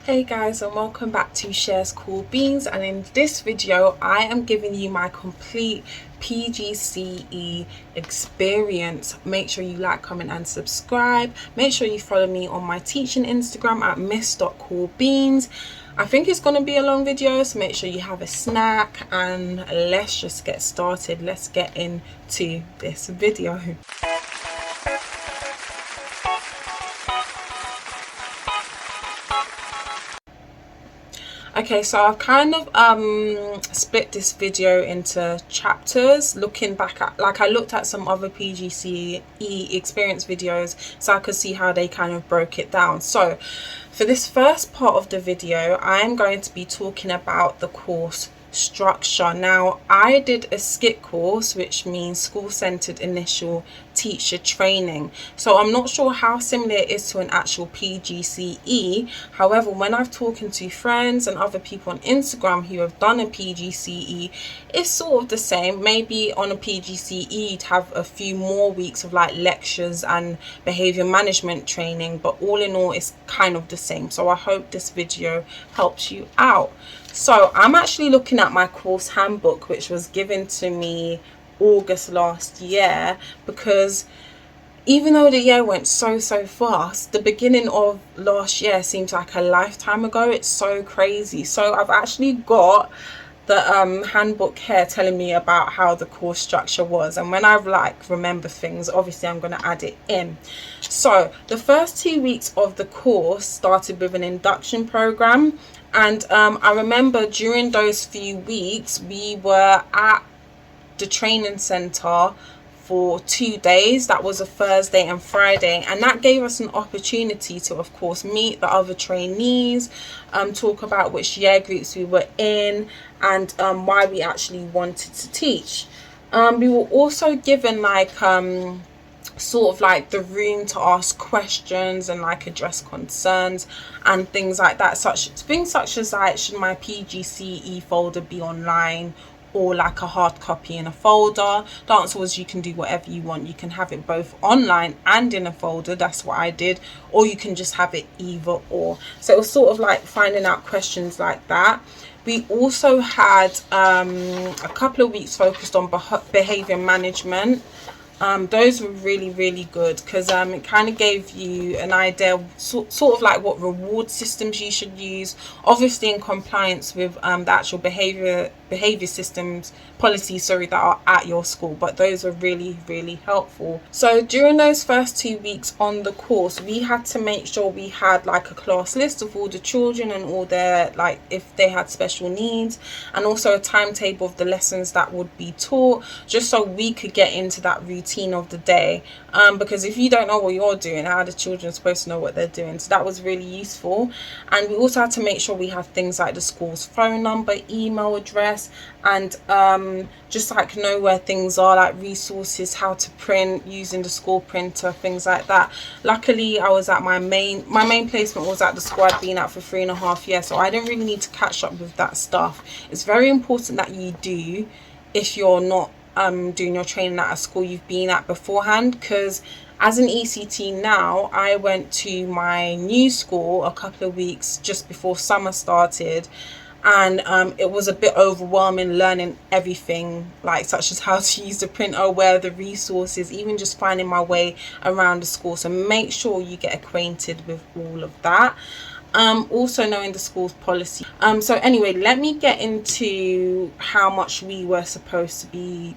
Hey guys, and welcome back to Shares Cool Beans, and in this video I am giving you my complete PGCE experience. Make sure you like, comment and subscribe. Make sure you follow me on my teaching Instagram at miss.coolbeans. I think it's going to be a long video, so make sure you have a snack and let's just get started. Let's get into this video. Okay, so I've kind of split this video into chapters, looking back at, like, I looked at some other PGCE experience videos so I could see how they kind of broke it down. So for this first part of the video, I'm going to be talking about the course structure. Now, I did a SCITT course, which means school-centered initial teacher training, so I'm not sure how similar it is to an actual PGCE. However, when I've talking to friends and other people on Instagram who have done a PGCE, it's sort of the same. Maybe on a PGCE you'd have a few more weeks of like lectures and behavior management training, but all in all it's kind of the same. So I hope this video helps you out. So I'm actually looking at my course handbook, which was given to me August last year, because even though the year went so fast, the beginning of last year seems like a lifetime ago. It's so crazy. So I've actually got the handbook here telling me about how the course structure was, and when I've remember things, obviously I'm going to add it in. So the first 2 weeks of the course started with an induction program, and I remember during those few weeks we were at the training center for 2 days. That was a Thursday and Friday, and that gave us an opportunity to, of course, meet the other trainees, talk about which year groups we were in, and why we actually wanted to teach. We were also given sort of like the room to ask questions and like address concerns and things like that, such as like, should my PGCE folder be online or like a hard copy in a folder? The answer was you can do whatever you want. You can have it both online and in a folder. That's what I did. Or you can just have it either or. So it was sort of like finding out questions like that. We also had a couple of weeks focused on behavior management. Those were really good, because it kind of gave you an idea sort of like what reward systems you should use, obviously in compliance with the actual behavior systems policies, that are at your school, but those are really helpful. So during those first 2 weeks on the course, we had to make sure we had like a class list of all the children and all their, like, if they had special needs, and also a timetable of the lessons that would be taught, just so we could get into that routine of the day, because if you don't know what you're doing, how are the children supposed to know what they're doing? So that was really useful. And we also had to make sure we had things like the school's phone number, email address, and just like know where things are, like resources, how to print using the school printer, things like that. Luckily I was at my main placement was at the school I'd been at for 3.5 years, so I didn't really need to catch up with that stuff. It's very important that you do, if you're not doing your training at a school you've been at beforehand, because as an ECT now, I went to my new school a couple of weeks just before summer started, and it was a bit overwhelming learning everything, like such as how to use the printer, where are the resources, even just finding my way around the school. So make sure you get acquainted with all of that. Also knowing the school's policy. So anyway, let me get into how much we were supposed to be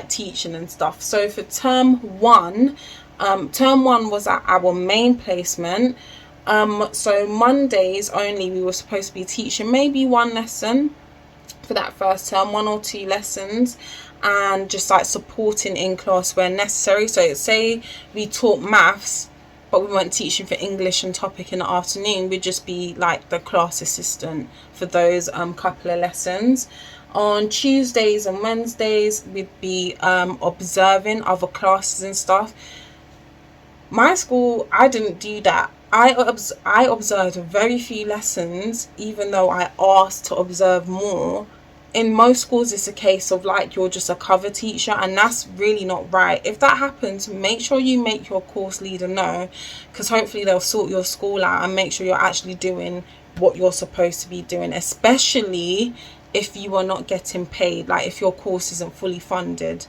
teaching and stuff. So for term one was at our main placement. So Mondays only we were supposed to be teaching maybe one lesson for that first term, 1 or 2 lessons, and just like supporting in class where necessary. So say we taught maths but we weren't teaching for English and topic in the afternoon, we'd just be like the class assistant for those couple of lessons. On Tuesdays and Wednesdays we'd be observing other classes and stuff. My school, I didn't do that. I observed very few lessons, even though I asked to observe more. in most schools it's a case of like you're just a cover teacher, and that's really not right. If that happens, make sure you make your course leader know, because hopefully they'll sort your school out and make sure you're actually doing what you're supposed to be doing, especially if you are not getting paid, like if your course isn't fully funded.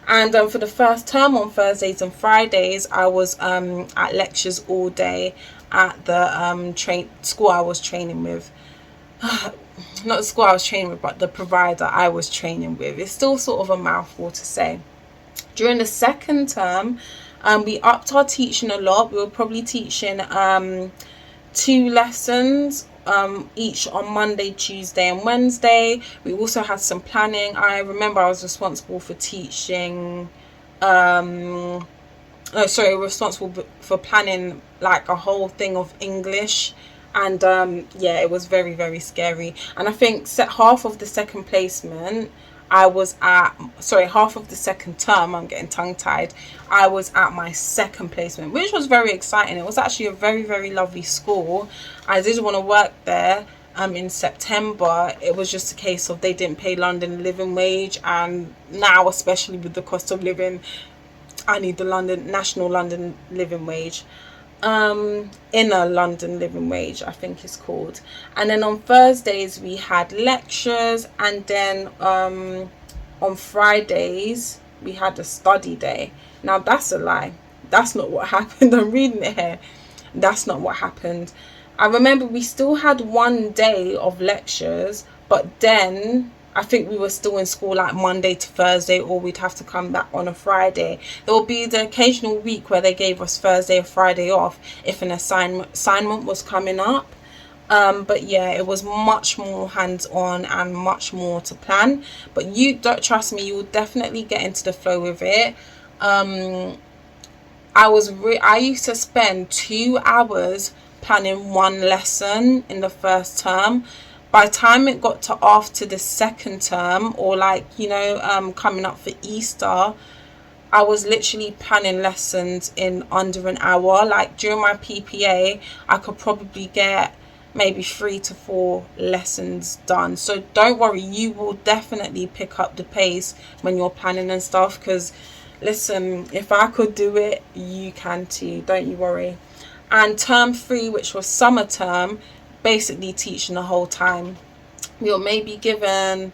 And for the first term, on Thursdays and Fridays, I was at lectures all day at the school I was training with. Not the school I was training with, but the provider I was training with. It's still sort of a mouthful to say. During the second term, we upped our teaching a lot. We were probably teaching 2 lessons each on Monday, Tuesday and Wednesday. We also had some planning. I remember I was responsible for teaching responsible for planning like a whole thing of English. And yeah, it was very, very scary. And I think half of the second placement half of the second term, I'm getting tongue tied, I was at my second placement, which was very exciting. It was actually a very, very lovely school. I did want to work there in September. It was just a case of they didn't pay London living wage, and now, especially with the cost of living, I need the national London living wage. Inner London living wage, I think it's called. And then on Thursdays we had lectures, and then on Fridays we had a study day. Now that's a lie. That's not what happened. I'm reading it here. That's not what happened. I remember we still had 1 day of lectures, but then I think we were still in school like Monday to Thursday, or we'd have to come back on a Friday. There will be the occasional week where they gave us Thursday or Friday off if an assignment was coming up. But yeah, it was much more hands-on and much more to plan. But you don't trust me, you will definitely get into the flow with it. I used to spend 2 hours planning 1 lesson in the first term. By the time it got to after the second term, or like, coming up for Easter, I was literally planning lessons in under an hour. Like during my PPA, I could probably get maybe 3 to 4 lessons done. So don't worry, you will definitely pick up the pace when you're planning and stuff, because listen, if I could do it, you can too, don't you worry. And term 3, which was summer term, basically teaching the whole time. You're maybe given,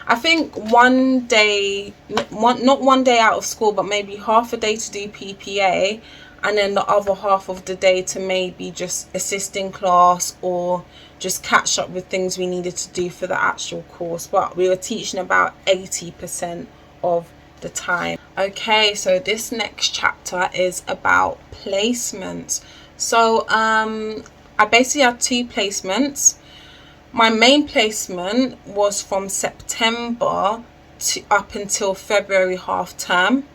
I think, 1 day, not 1 day out of school, but maybe half a day to do PPA, and then the other half of the day to maybe just assist in class or just catch up with things we needed to do for the actual course. But we were teaching about 80% of the time. Okay, so this next chapter is about placements. So I basically had 2 placements. My main placement was from September to up until February half term.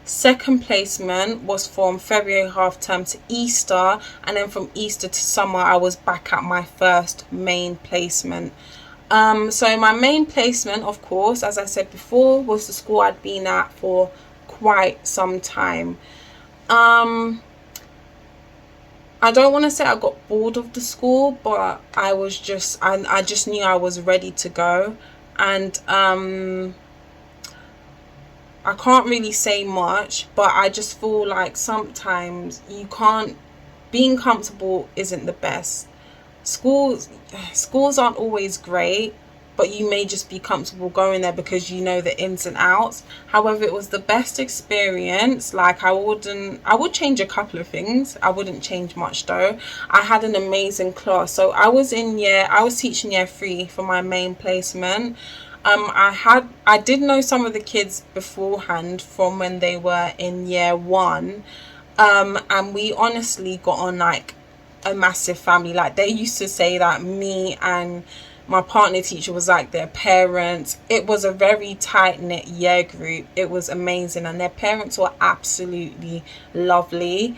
Second placement was from February half term to Easter, and then from Easter to summer I was back at my first main placement. So my main placement, of course, as I said before, was the school I'd been at for quite some time. I don't want to say I got bored of the school, but I just knew I was ready to go. And I can't really say much, but I just feel like sometimes being comfortable isn't the best. Schools aren't always great, but you may just be comfortable going there because you know the ins and outs. However, it was the best experience. Like I would change a couple of things. I wouldn't change much though. I had an amazing class. So I was teaching year 3 for my main placement. I did know some of the kids beforehand from when they were in year 1. And we honestly got on like a massive family. Like they used to say that me and my partner teacher was like their parents. It was a very tight-knit year group. It was amazing, and their parents were absolutely lovely.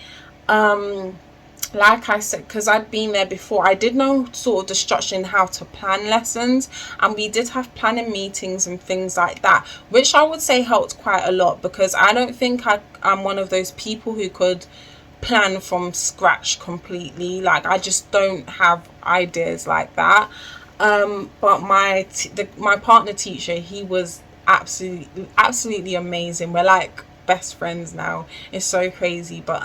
Like I said, because I'd been there before, I did know sort of the structure in how to plan lessons, and we did have planning meetings and things like that, which I would say helped quite a lot, because I don't think I'm one of those people who could plan from scratch completely. Like I just don't have ideas like that. But my partner teacher, he was absolutely amazing. We're like best friends now. It's so crazy, but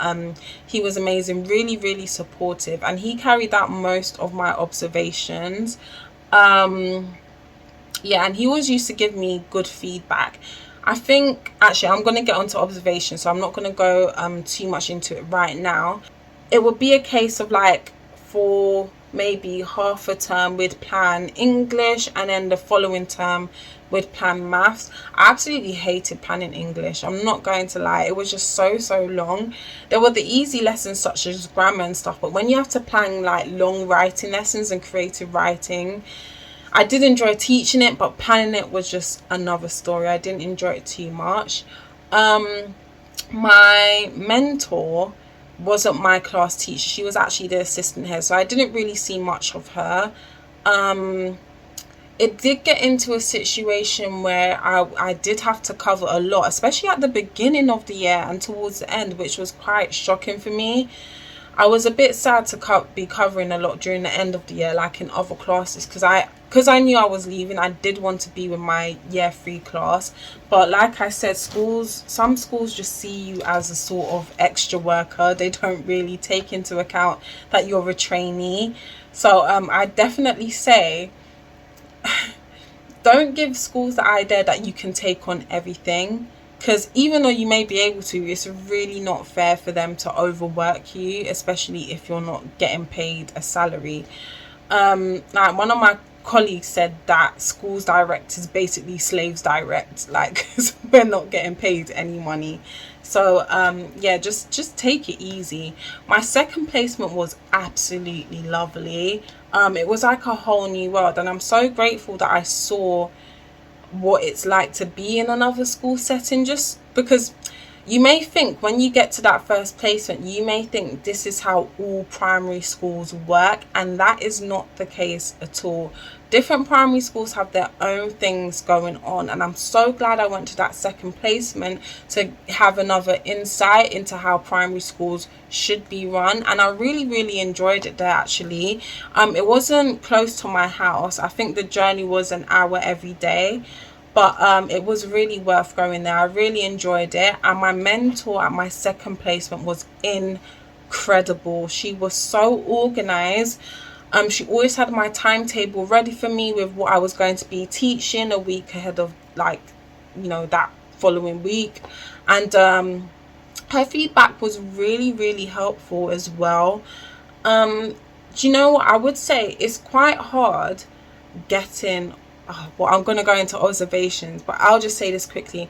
he was amazing, really really supportive, and he carried out most of my observations. um yeah, and he always used to give me good feedback. I think actually I'm going to get onto observation, so I'm not going to go too much into it right now. It would be a case of like, for maybe half a term we'd plan English, and then the following term we'd plan maths. I absolutely hated planning English, I'm not going to lie. It was just so long. There were the easy lessons such as grammar and stuff, but when you have to plan like long writing lessons and creative writing, I did enjoy teaching it, but planning it was just another story. I didn't enjoy it too much. My mentor wasn't my class teacher. She was actually the assistant head, so I didn't really see much of her. It did get into a situation where I did have to cover a lot, especially at the beginning of the year and towards the end, which was quite shocking for me. I was a bit sad to be covering a lot during the end of the year, like in other classes, because I knew I was leaving. I did want to be with my year 3 class, but like I said, some schools just see you as a sort of extra worker. They don't really take into account that you're a trainee. So I definitely say, don't give schools the idea that you can take on everything, because even though you may be able to, it's really not fair for them to overwork you, especially if you're not getting paid a salary. Like one of my colleagues said that schools directors basically slaves direct, like we're not getting paid any money. So yeah, just take it easy. My second placement was absolutely lovely. It was like a whole new world, and I'm so grateful that I saw what it's like to be in another school setting, just because you may think when you get to that first placement, you may think this is how all primary schools work, and that is not the case at all. Different primary schools have their own things going on, and I'm so glad I went to that second placement to have another insight into how primary schools should be run. And I really really enjoyed it there actually. It wasn't close to my house. I think the journey was an hour every day, but it was really worth going there. I really enjoyed it, and my mentor at my second placement was incredible. She was so organized. She always had my timetable ready for me with what I was going to be teaching a week ahead of, like, that following week. And her feedback was really really helpful as well. Do you know what I would say? It's quite hard getting well, I'm going to go into observations, but I'll just say this quickly.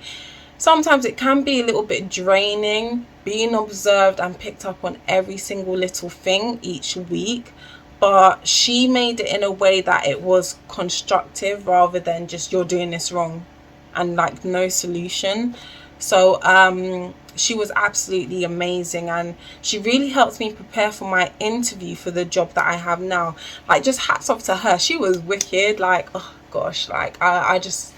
Sometimes it can be a little bit draining being observed and picked up on every single little thing each week, but she made it in a way that it was constructive rather than just you're doing this wrong and like no solution. So she was absolutely amazing, and she really helped me prepare for my interview for the job that I have now. Like, just hats off to her. She was wicked. Like, oh gosh, like I just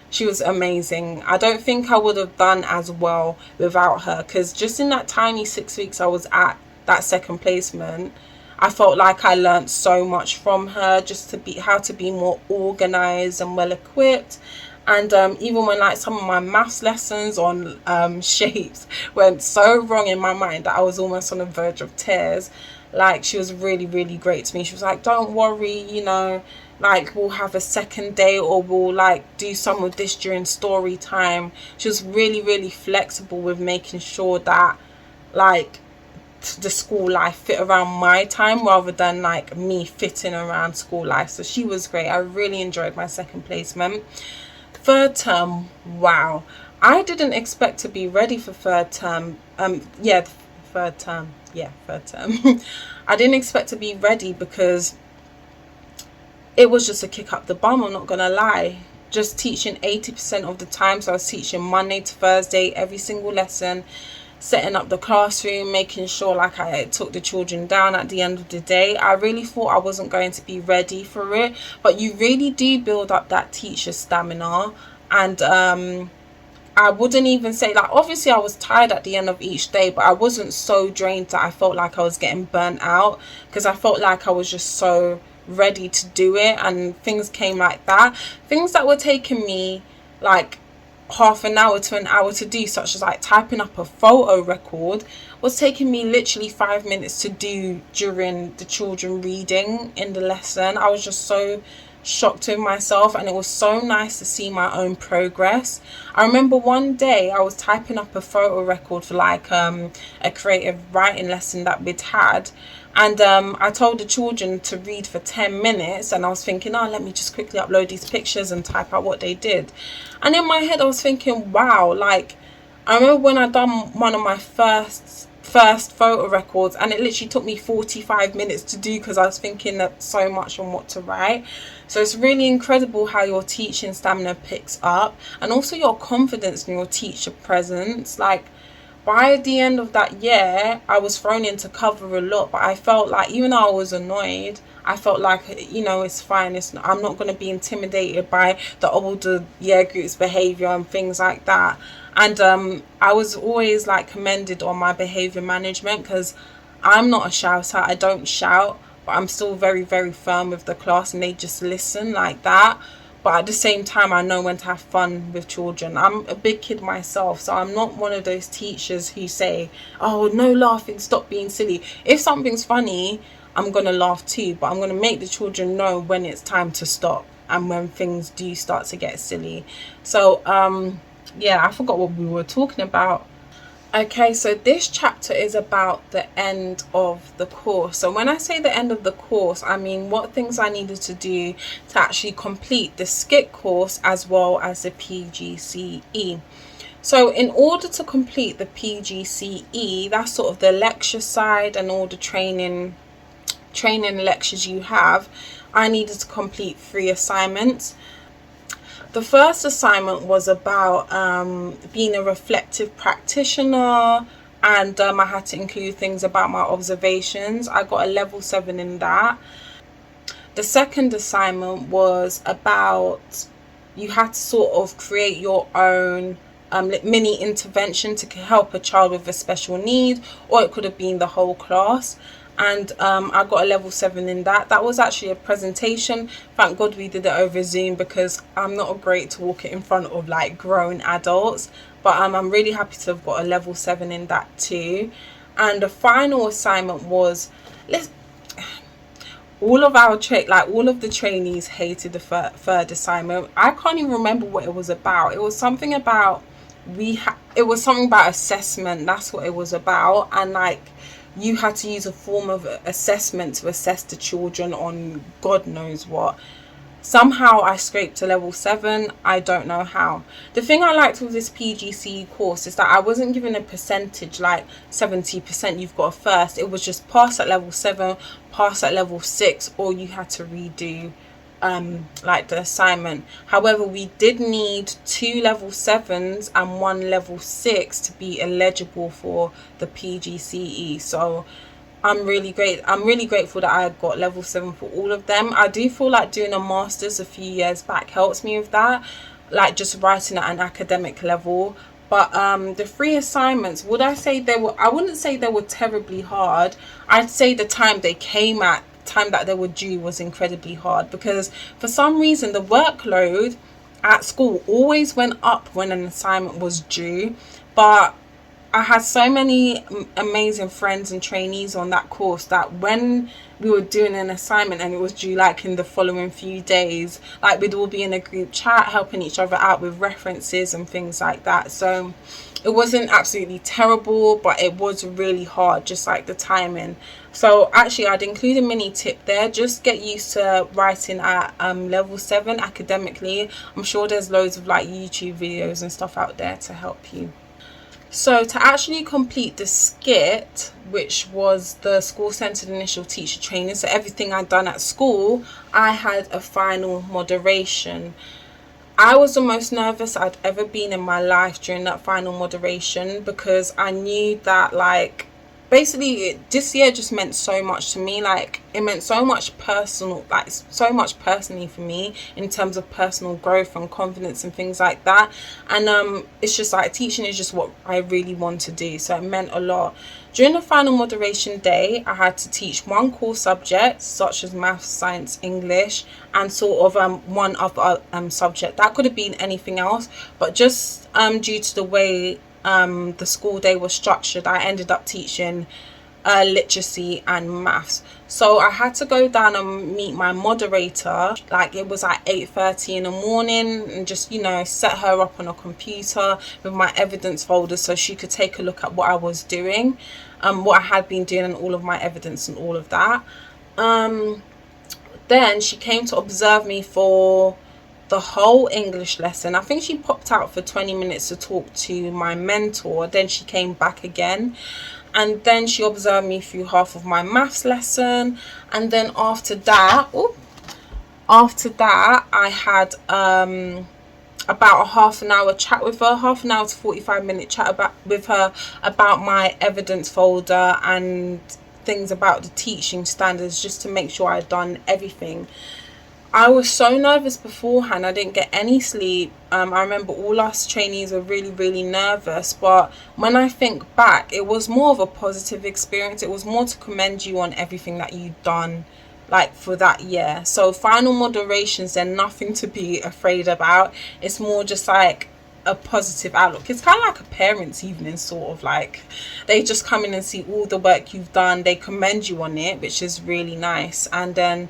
she was amazing. I don't think I would have done as well without her, because just in that tiny 6 weeks I was at that second placement, I felt like I learned so much from her, just to be how to be more organized and well equipped. And even when like some of my maths lessons on shapes went so wrong in my mind that I was almost on the verge of tears, like, she was really really great to me. She was like, don't worry, like, we'll have a second day, or we'll like do some of this during story time. She was really really flexible with making sure that like the school life fit around my time rather than like me fitting around school life. So she was great. I really enjoyed my second placement. Third term, wow, I didn't expect to be ready for third term. Third term. I didn't expect to be ready because it was just a kick up the bum, I'm not gonna lie. Just teaching 80% of the time. So I was teaching Monday to Thursday, every single lesson, setting up the classroom, making sure like I took the children down at the end of the day. I really thought I wasn't going to be ready for it, but you really do build up that teacher stamina. And I wouldn't even say, like, obviously I was tired at the end of each day, but I wasn't so drained that I felt like I was getting burnt out, because I felt like I was just so ready to do it, and things came like that. Things that were taking me like half an hour to an hour to do, such as like typing up a photo record, was taking me literally 5 minutes to do during the children reading in the lesson. I was just so shocked with myself, and it was so nice to see my own progress. I remember one day I was typing up a photo record for like a creative writing lesson that we'd had, and I told the children to read for 10 minutes, and I was thinking, oh, let me just quickly upload these pictures and type out what they did. And in my head I was thinking, wow, like I remember when I done one of my first photo records, and it literally took me 45 minutes to do because I was thinking that so much on what to write. So it's really incredible how your teaching stamina picks up, and also your confidence in your teacher presence. Like by the end of that year, I was thrown into cover a lot, but I felt like, even though I was annoyed, I felt like, it's fine. I'm not going to be intimidated by the older year group's behavior and things like that. And I was always like commended on my behavior management, because I'm not a shouter. I don't shout, but I'm still very, very firm with the class, and they just listen like that. But at the same time, I know when to have fun with children. I'm a big kid myself, so I'm not one of those teachers who say, oh, no laughing, stop being silly. If something's funny, I'm going to laugh too, but I'm going to make the children know when it's time to stop and when things do start to get silly. So, yeah, I forgot what we were talking about. Okay, so this chapter is about the end of the course. So when I say the end of the course, I mean what things I needed to do to actually complete the SCITT course as well as the PGCE. So in order to complete the PGCE, that's sort of the lecture side and all the training lectures you have, I needed to complete 3 assignments. The first assignment was about being a reflective practitioner, and I had to include things about my observations. I got a level 7 in that. The second assignment was about, you had to sort of create your own mini intervention to help a child with a special need, or it could have been the whole class. And I got a level 7 in that. That was actually a presentation. Thank God we did it over Zoom, because I'm not a great talker in front of like grown adults, but I'm really happy to have got a level 7 in that too. And the final assignment was, all of the trainees hated the third assignment. I can't even remember what it was about. It was something about assessment. That's what it was about. And like, you had to use a form of assessment to assess the children on God knows what. Somehow I scraped to level 7. I don't know how. The thing I liked with this PGCE course is that I wasn't given a percentage like 70% you've got a first. It was just pass at level 7, pass at level 6, or you had to redo like the assignment. However, we did need 2 level 7s and 1 level 6 to be eligible for the PGCE. So I'm really grateful that I got level 7 for all of them. I do feel like doing a master's a few years back helps me with that, like just writing at an academic level. But the 3 assignments, I wouldn't say they were terribly hard. I'd say the time that they were due was incredibly hard, because for some reason the workload at school always went up when an assignment was due. But I had so many amazing friends and trainees on that course that when we were doing an assignment and it was due like in the following few days, like we'd all be in a group chat helping each other out with references and things like that. So it wasn't absolutely terrible, but it was really hard, just like the timing. So actually I'd include a mini tip there. Just get used to writing at level 7 academically. I'm sure there's loads of like YouTube videos and stuff out there to help you. So to actually complete the SCITT, which was the school-centered initial teacher training, so everything I'd done at school, I had a final moderation. I was the most nervous I'd ever been in my life during that final moderation, because I knew that, like, basically this year just meant so much to me. Like, it meant so much personal, like so much personally for me, in terms of personal growth and confidence and things like that. And it's just like, teaching is just what I really want to do, so it meant a lot. During the final moderation day, I had to teach one core subject, such as maths, science, English, and sort of one other subject. That could have been anything else, but just due to the way the school day was structured, I ended up teaching literacy and maths. So I had to go down and meet my moderator. Like, it was at 8:30 in the morning, and just, you know, set her up on a computer with my evidence folder so she could take a look at what I was doing, what I had been doing, and all of my evidence and all of that. Then she came to observe me for the whole English lesson. I think she popped out for 20 minutes to talk to my mentor. Then she came back again, and then she observed me through half of my maths lesson. And then after that, I had about a half an hour chat with her, half an hour to 45-minute chat with her about my evidence folder and things about the teaching standards, just to make sure I'd done everything. I was so nervous beforehand. I didn't get any sleep. I remember all us trainees were really, really nervous. But when I think back, it was more of a positive experience. It was more to commend you on everything that you've done, like, for that year. So final moderations, they're nothing to be afraid about. It's more just like a positive outlook. It's kind of like a parents' evening, sort of. Like, they just come in and see all the work you've done. They commend you on it, which is really nice. And then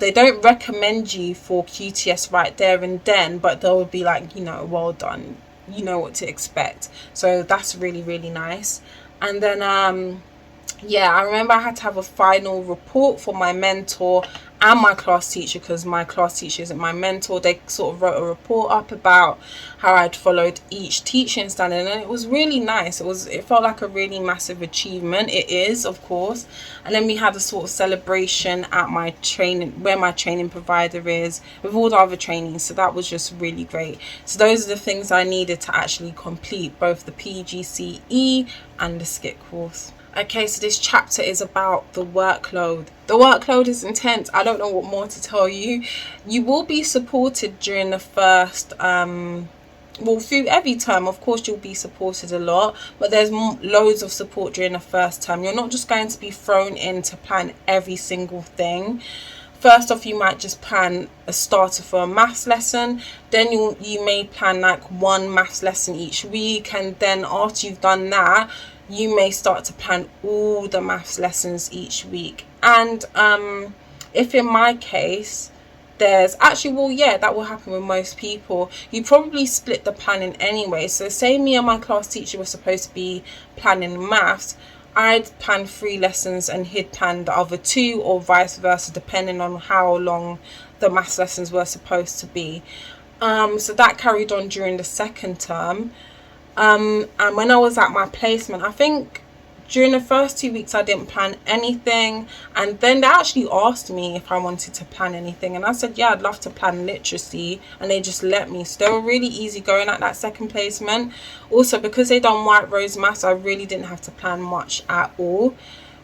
they don't recommend you for QTS right there and then, but they'll be like, you know, well done, you know what to expect. So that's really, really nice. And then yeah, I remember I had to have a final report for my mentor and my class teacher, because my class teacher isn't my mentor. They sort of wrote a report up about how I'd followed each teaching standard, and it was really nice. It felt like a really massive achievement. It is, of course. And then we had a sort of celebration at my training, where my training provider is, with all the other trainees. So that was just really great. So those are the things I needed to actually complete both the PGCE and the SCITT course. Okay, so this chapter is about the workload. The workload is intense. I don't know what more to tell you. You will be supported during the first, well, through every term. Of course, you'll be supported a lot, but there's loads of support during the first term. You're not just going to be thrown in to plan every single thing. First off, you might just plan a starter for a maths lesson. Then you may plan like one maths lesson each week, and then after you've done that, you may start to plan all the maths lessons each week. And if in my case, there's actually, well, yeah, that will happen with most people. You probably split the planning anyway. So say me and my class teacher were supposed to be planning maths, I'd plan 3 lessons and he'd plan the other 2, or vice versa, depending on how long the maths lessons were supposed to be. So that carried on during the second term. And when I was at my placement, I think during the first 2 weeks I didn't plan anything, and then they actually asked me if I wanted to plan anything, and I said yeah, I'd love to plan literacy, and they just let me. So they were really easy going at that second placement. Also, because they done White Rose Maths, I really didn't have to plan much at all.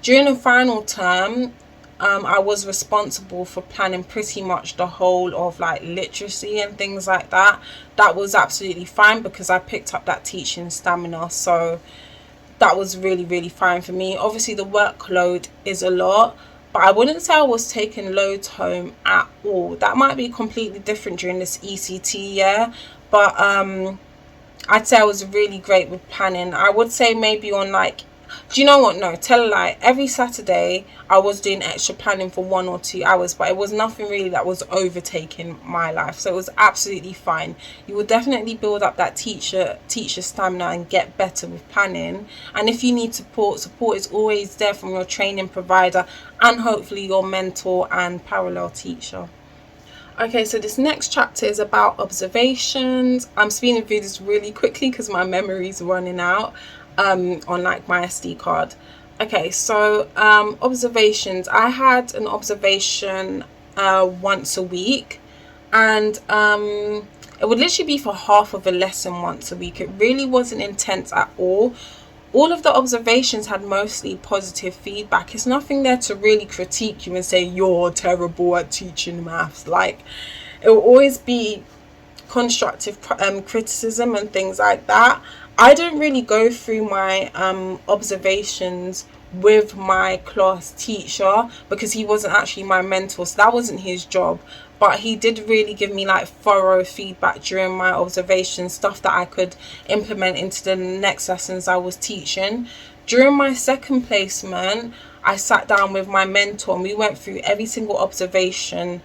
During the final term, I was responsible for planning pretty much the whole of like literacy and things like that. That was absolutely fine because I picked up that teaching stamina, so that was really, really fine for me. Obviously the workload is a lot, but I wouldn't say I was taking loads home at all. That might be completely different during this ECT year, but I'd say I was really great with planning. I would say maybe on like, do you know what, no, tell a lie, every Saturday I was doing extra planning for 1 or 2 hours, but it was nothing really that was overtaking my life, so it was absolutely fine. You will definitely build up that teacher stamina and get better with planning. And if you need support is always there from your training provider and hopefully your mentor and parallel teacher. Okay, so this next chapter is about observations. I'm speeding through this really quickly because my memory's running out on like my SD card. Okay, so observations. I had an observation once a week, and it would literally be for half of a lesson once a week. It really wasn't intense at all. all of the observations had mostly positive feedback. It's nothing there to really critique you and say you're terrible at teaching maths. Like, it will always be constructive criticism and things like that. I don't really go through my observations with my class teacher because he wasn't actually my mentor, so that wasn't his job. But he did really give me like thorough feedback during my observations, stuff that I could implement into the next lessons I was teaching. During my second placement, I sat down with my mentor and we went through every single observation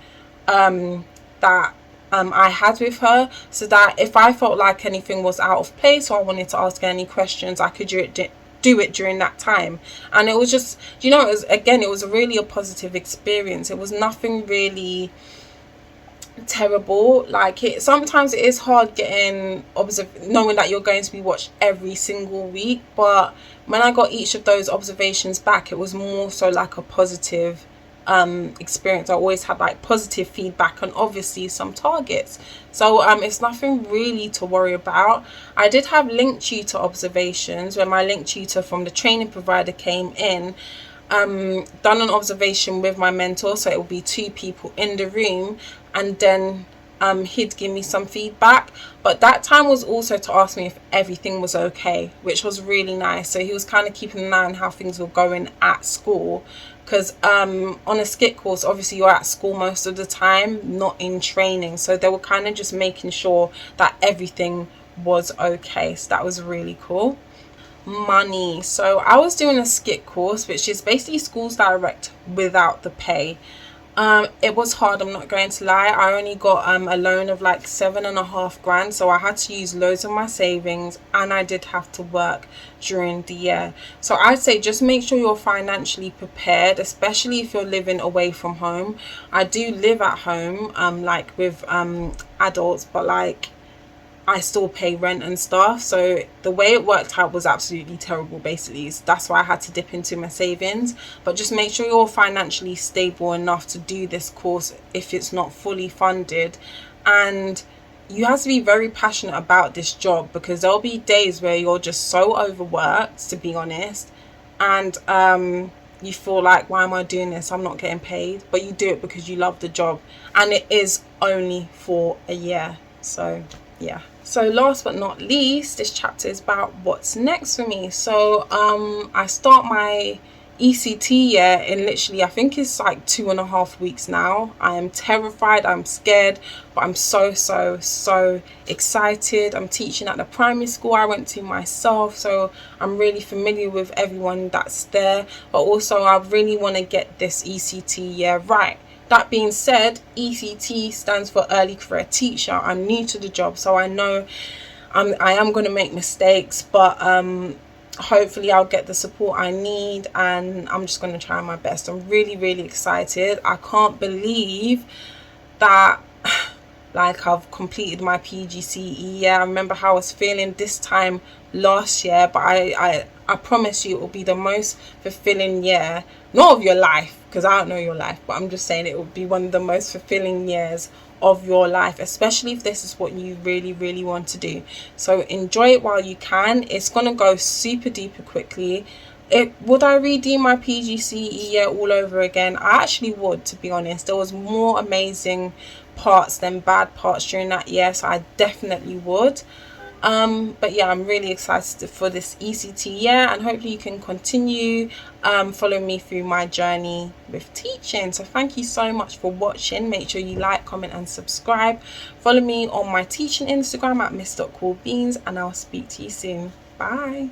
that I had with her, so that if I felt like anything was out of place or I wanted to ask her any questions, I could do it during that time. And it was just, you know, it was really a positive experience. It was nothing really terrible. Like, sometimes it is hard getting knowing that you're going to be watched every single week, but when I got each of those observations back, it was more so like a positive experience. I always had like positive feedback and obviously some targets, so it's nothing really to worry about. I did have link tutor observations where my link tutor from the training provider came in, done an observation with my mentor, so it will be 2 people in the room, and then he'd give me some feedback. But that time was also to ask me if everything was okay, which was really nice. So he was kind of keeping an eye on how things were going at school, because on a SCITT course, obviously you're at school most of the time, not in training, so they were kind of just making sure that everything was okay. So that was really cool. Money. So I was doing a SCITT course, which is basically schools direct without the pay. It was hard, I'm not going to lie. I only got a loan of like 7.5 grand, so I had to use loads of my savings, and I did have to work during the year. So I'd say just make sure you're financially prepared, especially if you're living away from home. I do live at home like with adults, but like I still pay rent and stuff, so the way it worked out was absolutely terrible. Basically, that's why I had to dip into my savings. But just make sure you're financially stable enough to do this course if it's not fully funded, and you have to be very passionate about this job, because there'll be days where you're just so overworked, to be honest, and you feel like, why am I doing this? I'm not getting paid. But you do it because you love the job, and it is only for a year. So yeah. So last but not least, this chapter is about what's next for me. So I start my ECT year in literally, I think it's like 2.5 weeks now. I am terrified, I'm scared, but I'm so excited. I'm teaching at the primary school I went to myself, so I'm really familiar with everyone that's there, but also I really want to get this ECT year right. That being said, ECT stands for Early Career Teacher. I'm new to the job, so I know I am going to make mistakes, but hopefully I'll get the support I need, and I'm just going to try my best. I'm really excited. I can't believe that like I've completed my PGCE. Yeah, I remember how I was feeling this time last year, but I promise you it will be the most fulfilling year, not of your life, because I don't know your life, but I'm just saying it will be one of the most fulfilling years of your life, especially if this is what you really want to do. So enjoy it while you can. It's gonna go super duper quickly. Would I redo my PGCE year all over again? I actually would, to be honest. There was more amazing parts than bad parts during that year, so I definitely would. But yeah, I'm really excited for this ECT year, and hopefully you can continue following me through my journey with teaching. So thank you so much for watching. Make sure you like, comment and subscribe. Follow me on my teaching Instagram at miss.coolbeans, and I'll speak to you soon. Bye.